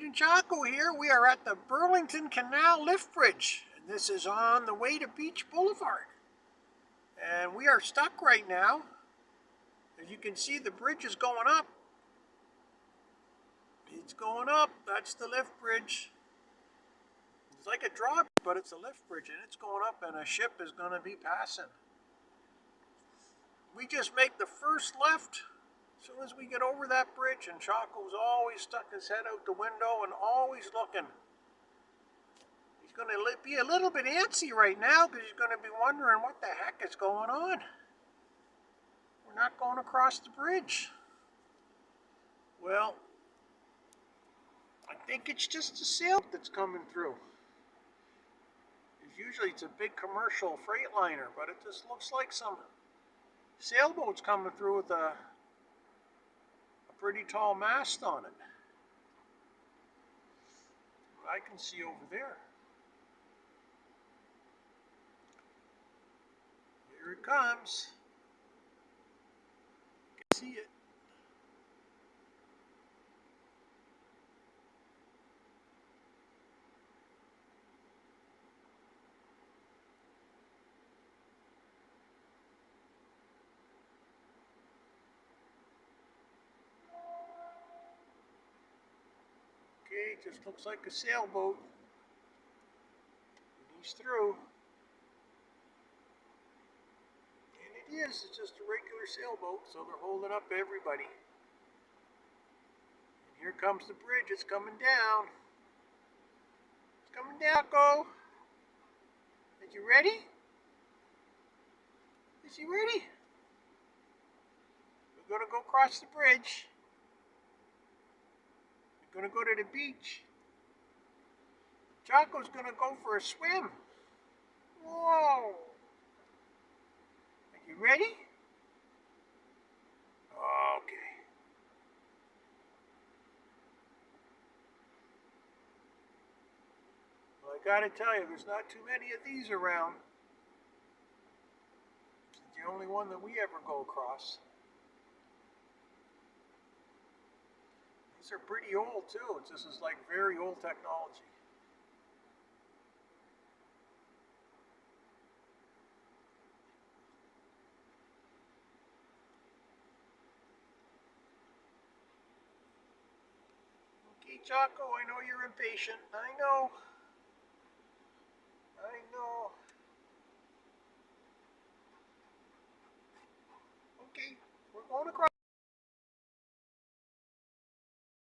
and Choco here. We are at the Burlington Canal Lift Bridge, and this is on the way to Beach Boulevard. And we are stuck right now. As you can see, the bridge is going up. It's going up. That's the lift bridge. It's like a drawbridge, but it's a lift bridge, and it's going up, and a ship is going to be passing. We just make the first left as soon as we get over that bridge, and Choco's always stuck his head out the window and always looking. He's going to be a little bit antsy right now because he's going to be wondering what the heck is going on. We're not going across the bridge. Well, I think it's just a sailboat that's coming through. Usually it's a big commercial freight liner, but it just looks like some sailboat's coming through with a pretty tall mast on it. I can see over there. Here it comes. I can see it. Okay, it just looks like a sailboat. He's through. And it is, it's just a regular sailboat, so they're holding up everybody. And here comes the bridge, it's coming down. It's coming down, go. Are you ready? Is he ready? We're gonna go across the bridge. We're gonna go to the beach. Choco's gonna go for a swim. Whoa! Are you ready? Okay. Well, I gotta tell you, there's not too many of these around. It's the only one that we ever go across. These are pretty old too. This is like very old technology. Okay, Choco, I know you're impatient. I know. Okay, we're going across.